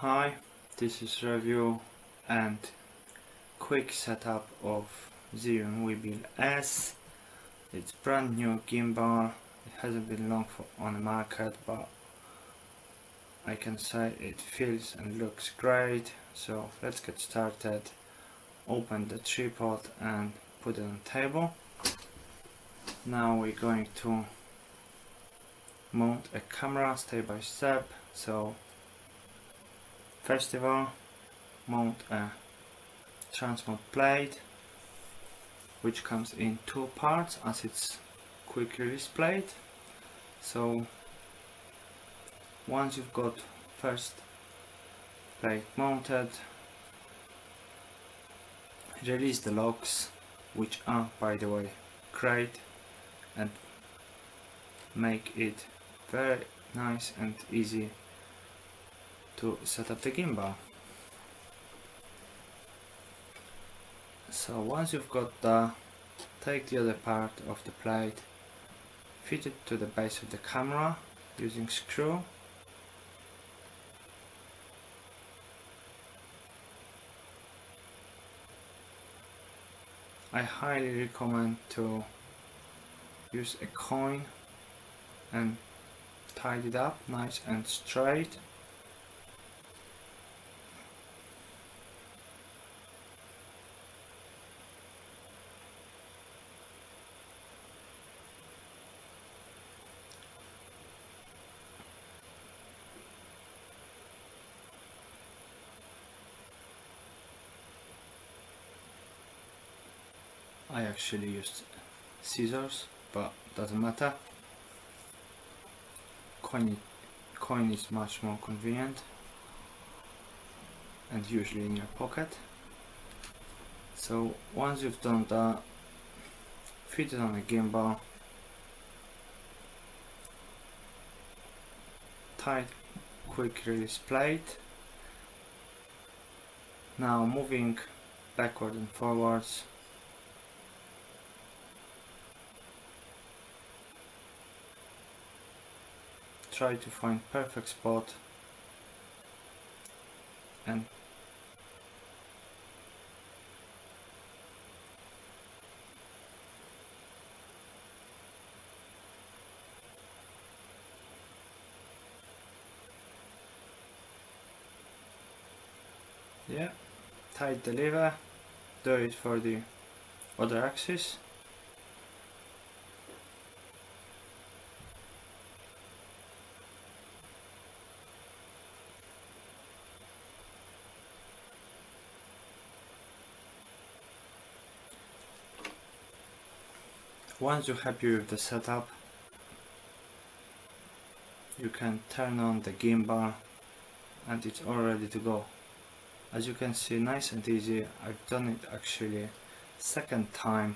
Hi, this is review and quick setup of Zhiyun Weebill-S. It's brand new gimbal. It hasn't been long on the market, but I can say it feels and looks great. So let's get started. Open the tripod and put it on the table. Now we're going to mount a camera step by step. So first of all, mount a transmount plate, which comes in two parts as it's quick release plate. So once you've got first plate mounted, release the locks, which are, by the way, great and make it very nice and easy to set up the gimbal. So once you've got that, take the other part of the plate, fit it to the base of the camera using screw. I highly recommend to use a coin and tie it up nice and straight. I actually used scissors, but doesn't matter. Coin is much more convenient and usually in your pocket. So once you've done that, fit it on a gimbal, tight quick release plate. Now moving backward and forwards, try to find perfect spot and tight the lever, do it for the other axis. Once you're happy with the setup, you can turn on the gimbal and it's all ready to go. As you can see, nice and easy. I've done it actually second time.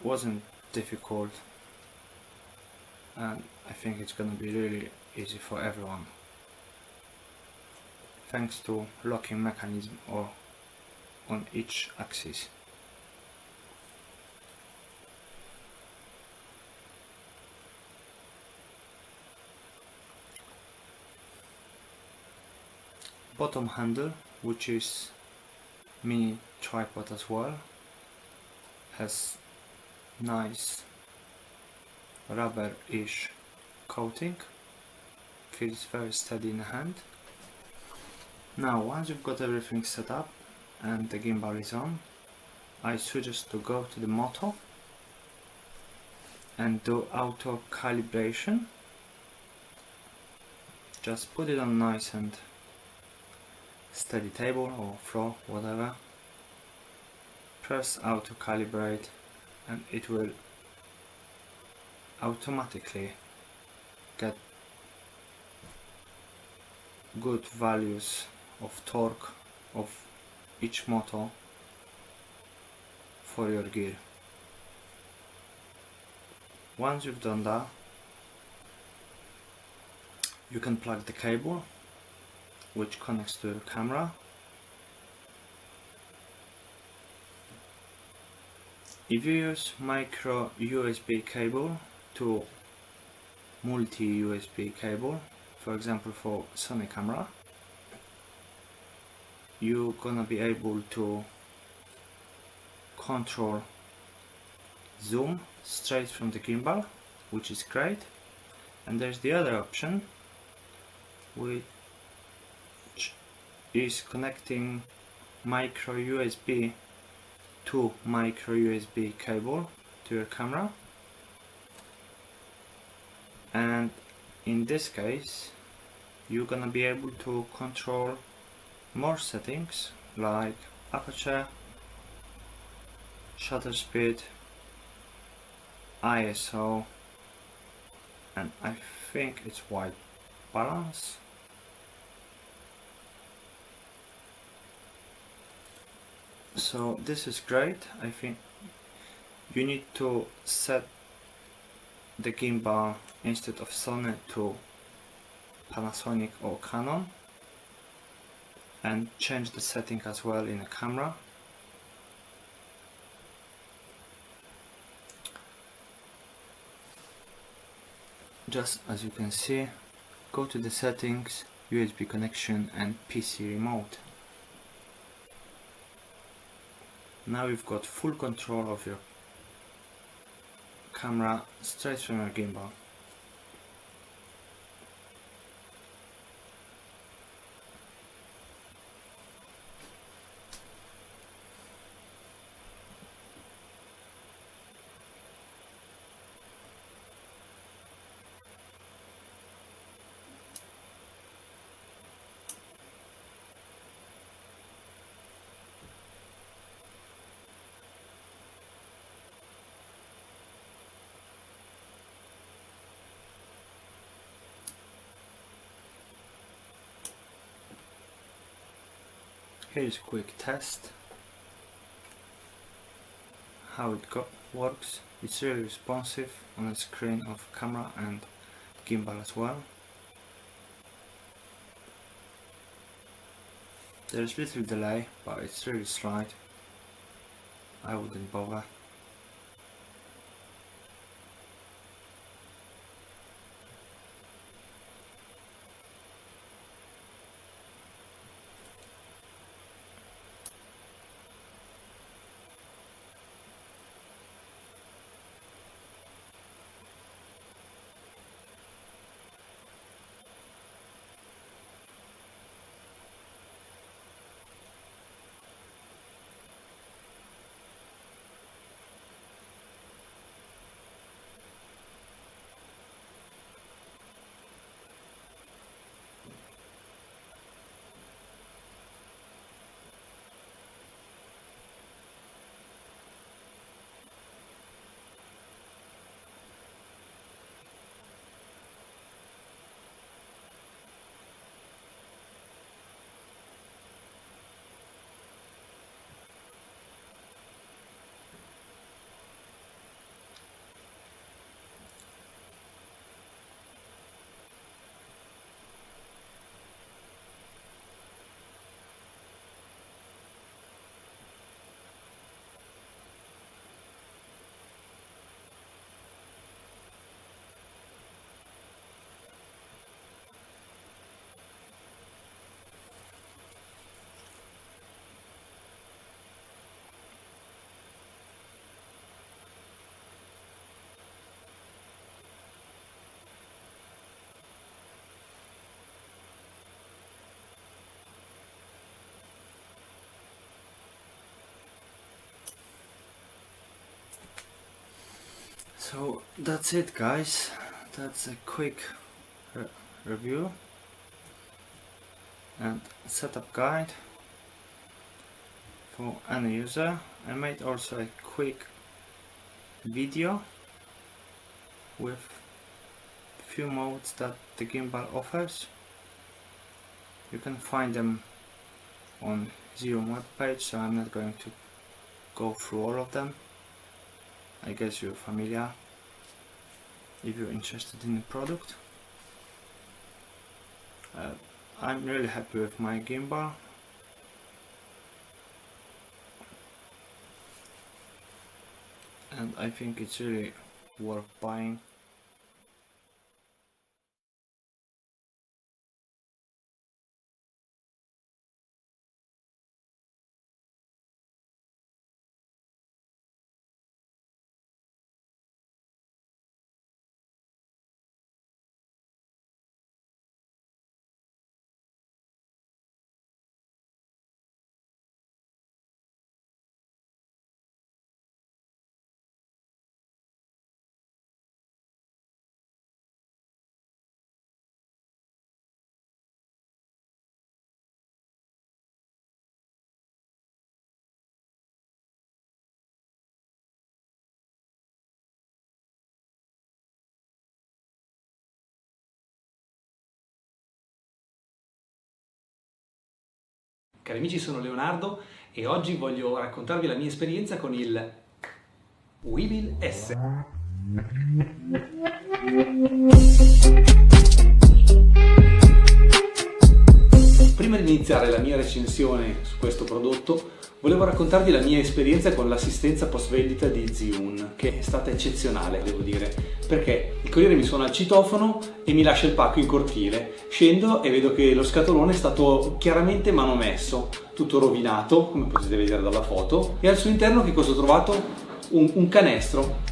Wasn't difficult, and I think it's gonna be really easy for everyone, thanks to locking mechanism or on each axis. Bottom handle, which is mini tripod as well, has nice rubber-ish coating, feels very steady in the hand. Now once you've got everything set up and the gimbal is on, I suggest to go to the motor and do auto calibration. Just put it on nice and steady table or floor, whatever. Press auto calibrate and it will automatically get good values of torque of each motor for your gear. Once you've done that, you can plug the cable which connects to the camera. If you use micro USB cable to multi USB cable, for example for Sony camera, you're gonna be able to control zoom straight from the gimbal, which is great. And there's the other option, which is connecting micro USB to micro USB cable to your camera. And in this case you're gonna be able to control more settings like aperture, shutter speed, ISO, and I think it's white balance. So this is great. I think you need to set the gimbal instead of Sony to Panasonic or Canon, and change the setting as well in the camera. Just as you can see, go to the settings, USB connection and PC remote. Now you've got full control of your camera straight from your gimbal. Here's a quick test how it works. It's really responsive on the screen of camera and gimbal as well. There's little delay, but it's really slight. I wouldn't bother. So that's it, guys. That's a quick review and setup guide for any user. I made also a quick video with few modes that the gimbal offers. You can find them on Zhiyun webpage, so I'm not going to go through all of them. I guess you're familiar if you're interested in the product. I'm really happy with my gimbal. And I think it's really worth buying. Cari amici, sono Leonardo e oggi voglio raccontarvi la mia esperienza con il Weebill-S. Prima di iniziare la mia recensione su questo prodotto, volevo raccontarvi la mia esperienza con l'assistenza post vendita di Zhiyun, che è stata eccezionale, devo dire, perché il corriere mi suona al citofono e mi lascia il pacco in cortile. Scendo e vedo che lo scatolone è stato chiaramente manomesso, tutto rovinato, come potete vedere dalla foto, e al suo interno che cosa ho trovato? Un canestro.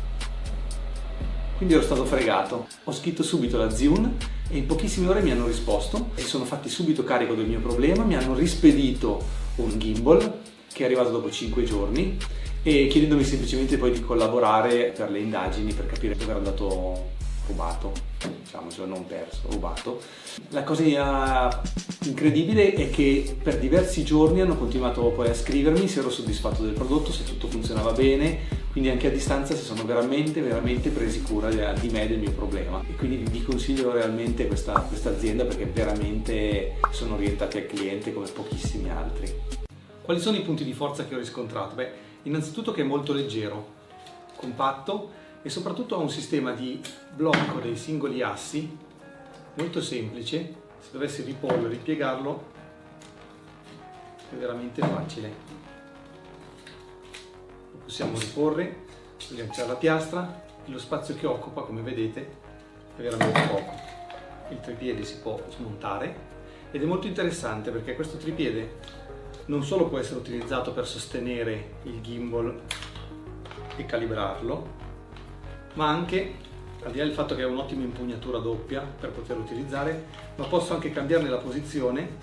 Quindi ero stato fregato. Ho scritto subito alla Zhiyun e in pochissime ore mi hanno risposto e sono fatti subito carico del mio problema. Mi hanno rispedito un gimbal che è arrivato dopo 5 giorni e chiedendomi semplicemente poi di collaborare per le indagini per capire dove era andato rubato, diciamocelo, non perso, rubato. La cosa incredibile è che per diversi giorni hanno continuato poi a scrivermi se ero soddisfatto del prodotto, se tutto funzionava bene, quindi anche a distanza si sono veramente presi cura di me e del mio problema, e quindi vi consiglio realmente questa azienda perché veramente sono orientati al cliente come pochissimi altri. Quali sono i punti di forza che ho riscontrato? Beh, innanzitutto che è molto leggero, compatto e soprattutto ha un sistema di blocco dei singoli assi molto semplice. Se dovessi riporlo e ripiegarlo è veramente facile. Lo possiamo riporre, rilanciare la piastra e lo spazio che occupa, come vedete, è veramente poco. Il tripiede si può smontare ed è molto interessante perché questo tripiede non solo può essere utilizzato per sostenere il gimbal e calibrarlo, ma anche, al di là del fatto che ha un'ottima impugnatura doppia per poterlo utilizzare, ma posso anche cambiarne la posizione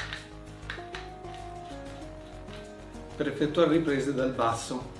per effettuare riprese dal basso.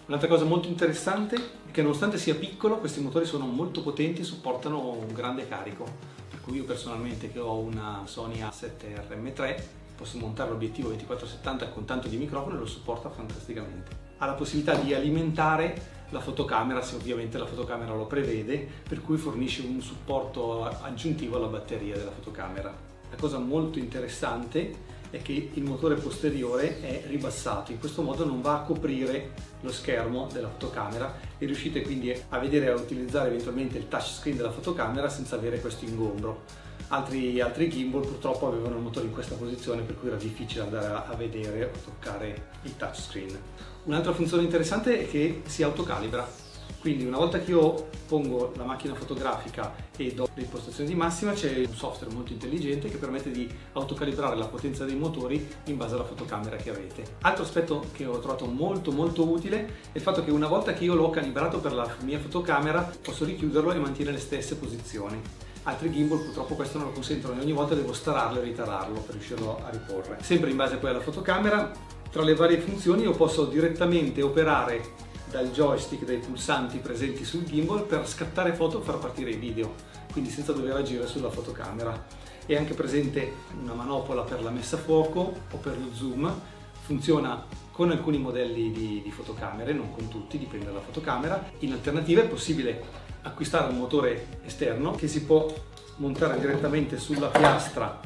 Un'altra cosa molto interessante è che nonostante sia piccolo, questi motori sono molto potenti e supportano un grande carico. Per cui io personalmente, che ho una Sony A7RM3, posso montare l'obiettivo 24-70 con tanto di microfono e lo supporta fantasticamente. Ha la possibilità di alimentare la fotocamera, se ovviamente la fotocamera lo prevede, per cui fornisce un supporto aggiuntivo alla batteria della fotocamera. La cosa molto interessante è che il motore posteriore è ribassato, in questo modo non va a coprire lo schermo della fotocamera e riuscite quindi a vedere e a utilizzare eventualmente il touchscreen della fotocamera senza avere questo ingombro. Altri gimbal purtroppo avevano il motore in questa posizione, per cui era difficile andare a vedere o toccare il touchscreen. Un'altra funzione interessante è che si autocalibra. Quindi una volta che io pongo la macchina fotografica e do le impostazioni di massima, c'è un software molto intelligente che permette di autocalibrare la potenza dei motori in base alla fotocamera che avete. Altro aspetto che ho trovato molto utile è il fatto che una volta che io l'ho calibrato per la mia fotocamera posso richiuderlo e mantenere le stesse posizioni. Altri gimbal purtroppo questo non lo consentono e ogni volta devo stararlo e ritararlo per riuscirlo a riporre. Sempre in base poi alla fotocamera, tra le varie funzioni io posso direttamente operare dal joystick, dai pulsanti presenti sul gimbal per scattare foto o far partire i video, quindi senza dover agire sulla fotocamera. È anche presente una manopola per la messa a fuoco o per lo zoom. Funziona con alcuni modelli di fotocamere, non con tutti, dipende dalla fotocamera. In alternativa è possibile acquistare un motore esterno che si può montare direttamente sulla piastra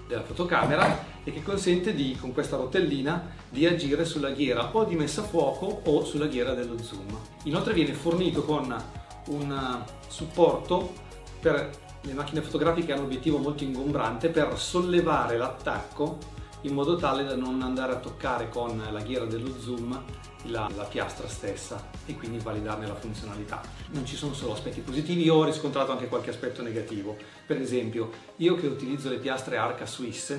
della fotocamera e che consente con questa rotellina di agire sulla ghiera o di messa a fuoco o sulla ghiera dello zoom. Inoltre viene fornito con un supporto per le macchine fotografiche che hanno un obiettivo molto ingombrante per sollevare l'attacco in modo tale da non andare a toccare con la ghiera dello zoom la piastra stessa e quindi validarne la funzionalità. Non ci sono solo aspetti positivi, io ho riscontrato anche qualche aspetto negativo. Per esempio, io che utilizzo le piastre Arca Swiss,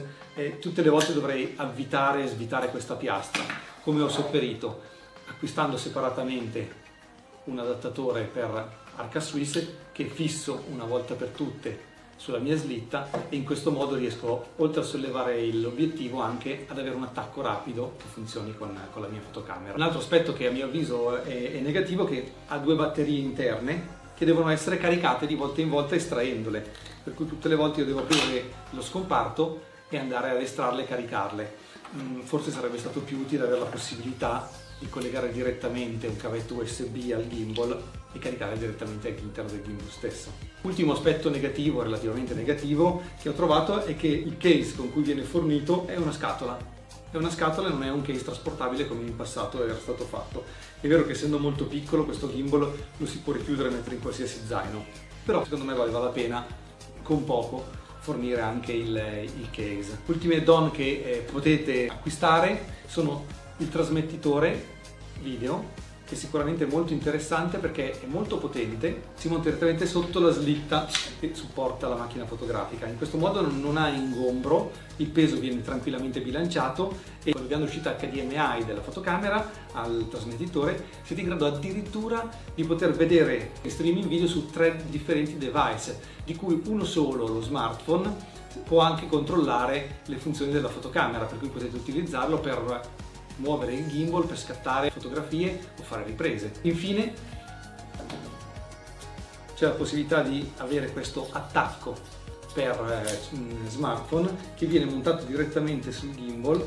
tutte le volte dovrei avvitare e svitare questa piastra. Come ho sopperito? Acquistando separatamente un adattatore per Arca Swiss che fisso una volta per tutte sulla mia slitta e in questo modo riesco, oltre a sollevare l'obiettivo, anche ad avere un attacco rapido che funzioni con la mia fotocamera. Un altro aspetto che a mio avviso è negativo è che ha 2 batterie interne che devono essere caricate di volta in volta estraendole, per cui tutte le volte io devo aprire lo scomparto e andare ad estrarle e caricarle. Forse sarebbe stato più utile avere la possibilità di collegare direttamente un cavetto USB al gimbal e caricare direttamente all'interno del gimbal stesso. Ultimo aspetto negativo, relativamente negativo, che ho trovato è che il case con cui viene fornito è una scatola. È una scatola e non è un case trasportabile come in passato era stato fatto. È vero che essendo molto piccolo questo gimbal lo si può richiudere e mettere in qualsiasi zaino, però secondo me valeva la pena con poco fornire anche il case. Ultime add-on che potete acquistare sono il trasmettitore video, che sicuramente è molto interessante perché è molto potente, si monta direttamente sotto la slitta che supporta la macchina fotografica. In questo modo non ha ingombro, il peso viene tranquillamente bilanciato e collegando l'uscita HDMI della fotocamera al trasmettitore siete in grado addirittura di poter vedere streaming video su 3 differenti device, di cui uno solo, lo smartphone, può anche controllare le funzioni della fotocamera, per cui potete utilizzarlo per muovere il gimbal per scattare fotografie o fare riprese. Infine c'è la possibilità di avere questo attacco per smartphone che viene montato direttamente sul gimbal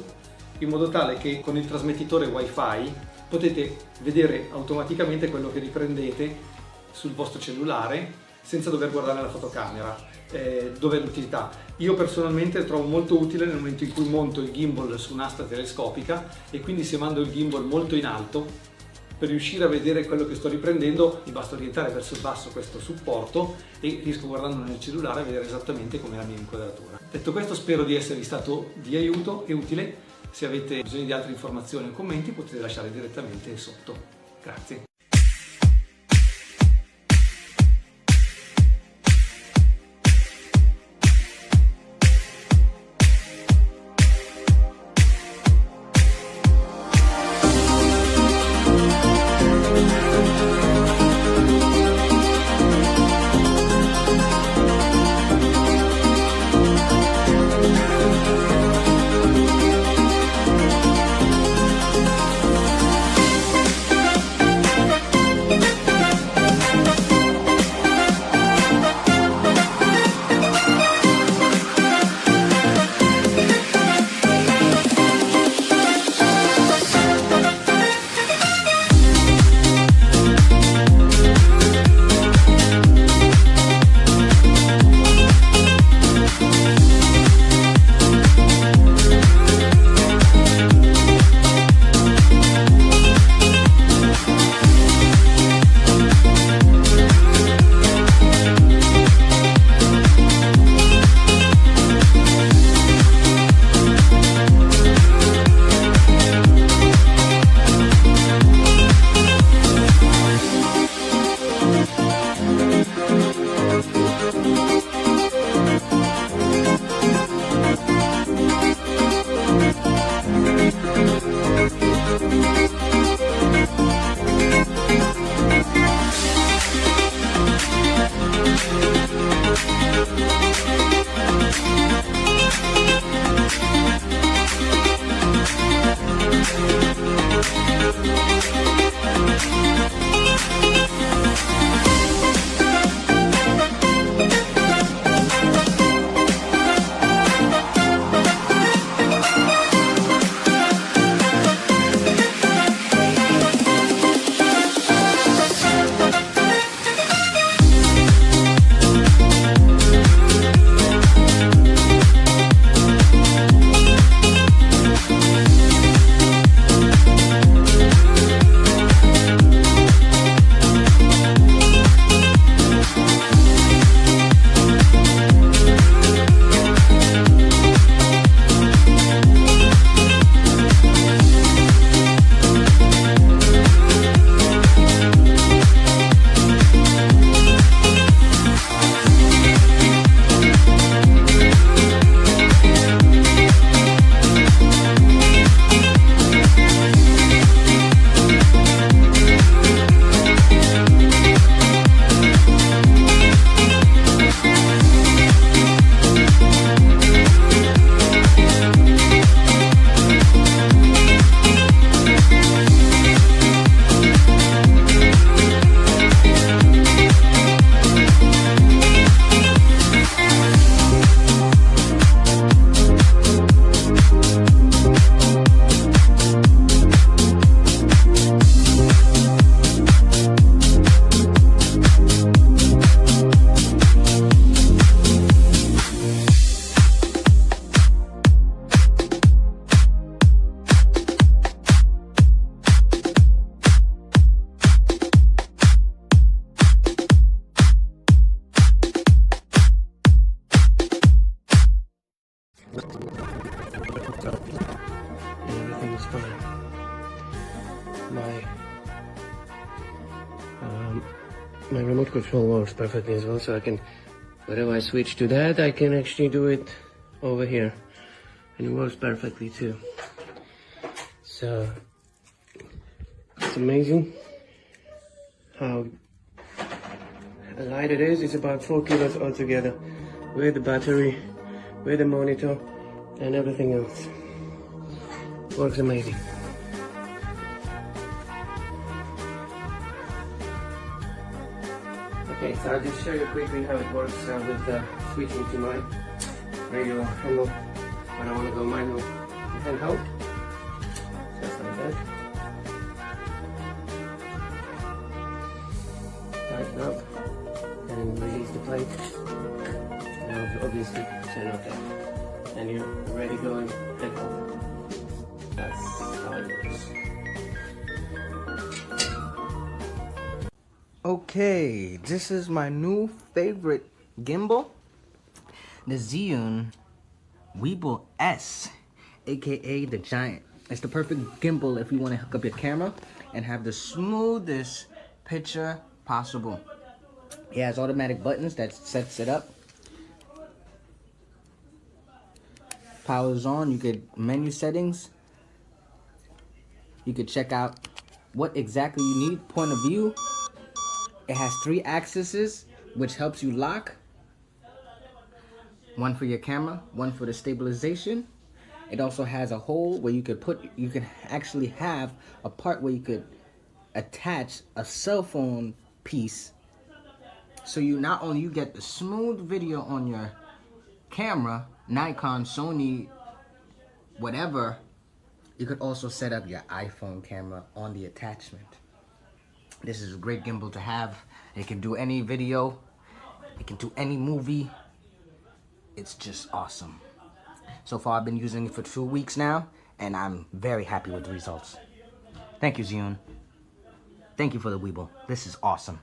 in modo tale che con il trasmettitore wifi potete vedere automaticamente quello che riprendete sul vostro cellulare senza dover guardare la fotocamera. Dov'è l'utilità? Io personalmente trovo molto utile nel momento in cui monto il gimbal su un'asta telescopica e quindi se mando il gimbal molto in alto, per riuscire a vedere quello che sto riprendendo mi basta orientare verso il basso questo supporto e riesco guardando nel cellulare a vedere esattamente com'è la mia inquadratura. Detto questo, spero di esservi stato di aiuto e utile. Se avete bisogno di altre informazioni o commenti potete lasciare direttamente sotto. Grazie. my remote control works perfectly as well, so I can, whenever I switch to that, I can actually do it over here, and it works perfectly too. So it's amazing how light it is. It's about 4 kilos altogether, with the battery, with the monitor, and everything else. Works amazing. Okay, so I'll just show you quickly how it works with switching to my radio handle when I want to go manual handheld. Just like that. Tighten up and release the plate. And obviously turn off that. And you're ready to go and handheld. That's how it works. Okay, this is my new favorite gimbal, the Zhiyun Weebill-S, aka the Giant. It's the perfect gimbal if you want to hook up your camera and have the smoothest picture possible. It has automatic buttons that sets it up. Power's on. You could menu settings. You could check out what exactly you need, point of view. It has 3 axes, which helps you lock. One for your camera, one for the stabilization. It also has a hole where you can actually have a part where you could attach a cell phone piece. So you not only you get the smooth video on your camera, Nikon, Sony, whatever, you could also set up your iPhone camera on the attachment. This is a great gimbal to have. It can do any video. It can do any movie. It's just awesome. So far, I've been using it for 2 weeks now, and I'm very happy with the results. Thank you, Zhiyun. Thank you for the Weebill. This is awesome.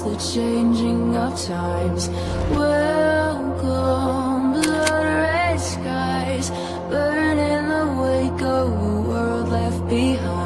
the changing of times. Welcome, blood red skies, burn in the wake of a world left behind.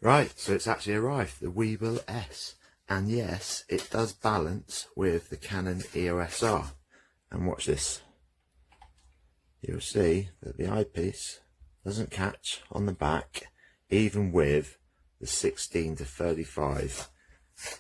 Right, so it's actually arrived, the Weebill-S. And yes, it does balance with the Canon EOS R. And watch this. You'll see that the eyepiece doesn't catch on the back, even with the 16 to 35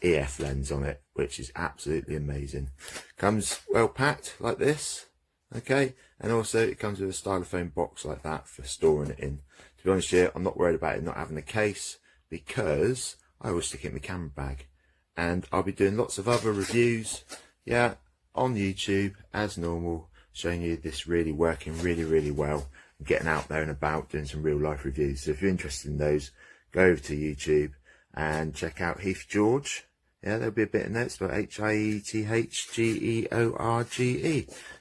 EF lens on it, which is absolutely amazing. Comes well packed like this, okay, and also it comes with a styrofoam box like that for storing it in. To be honest here, I'm not worried about it not having a case, because I always stick it in my camera bag. And I'll be doing lots of other reviews, yeah, on YouTube as normal, showing you this really working really well, and getting out there and about doing some real life reviews. So if you're interested in those, go over to YouTube and check out Heath George. Yeah, there'll be a bit in there. It's about HIETHGEORGE.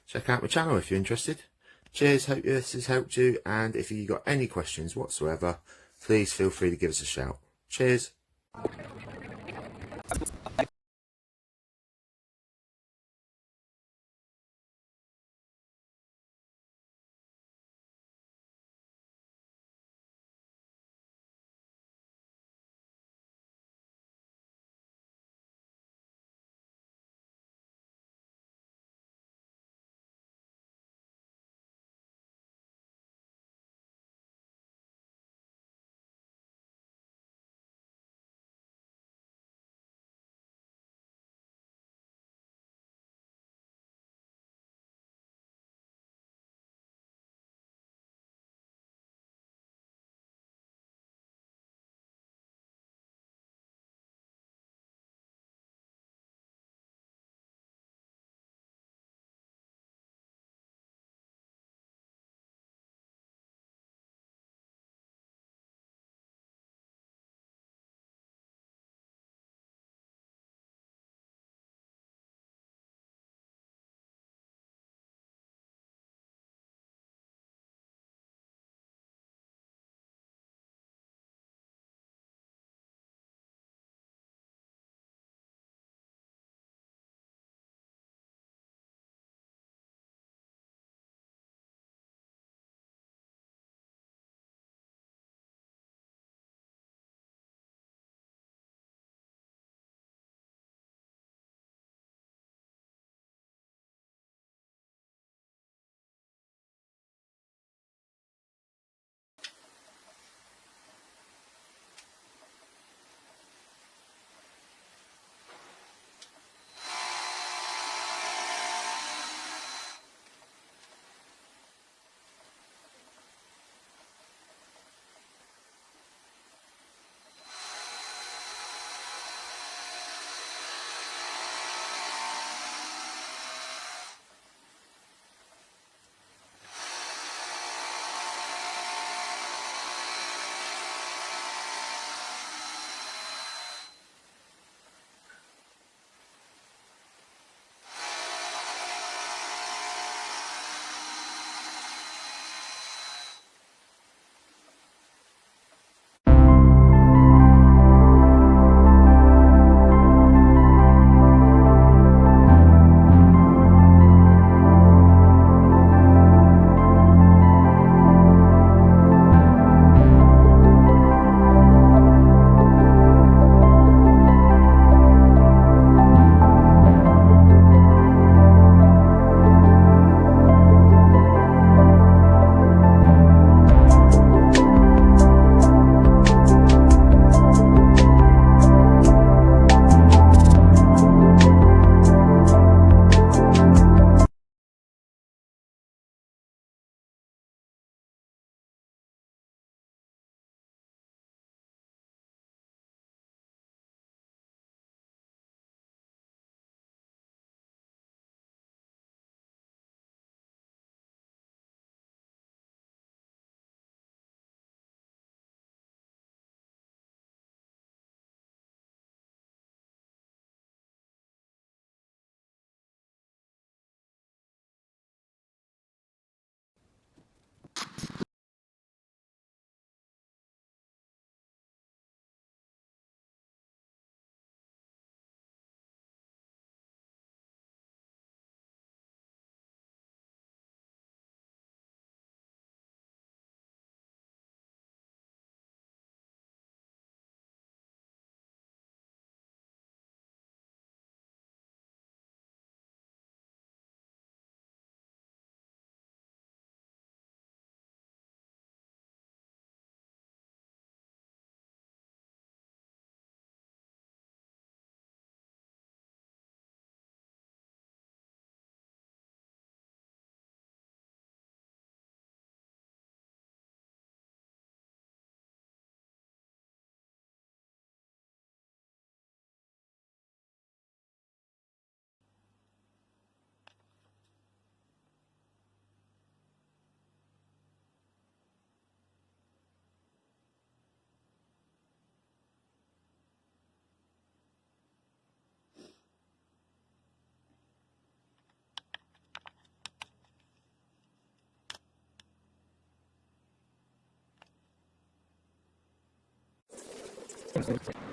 Check out my channel if you're interested. Cheers, hope this has helped you, and if you've got any questions whatsoever, please feel free to give us a shout. Cheers. Weebill-S.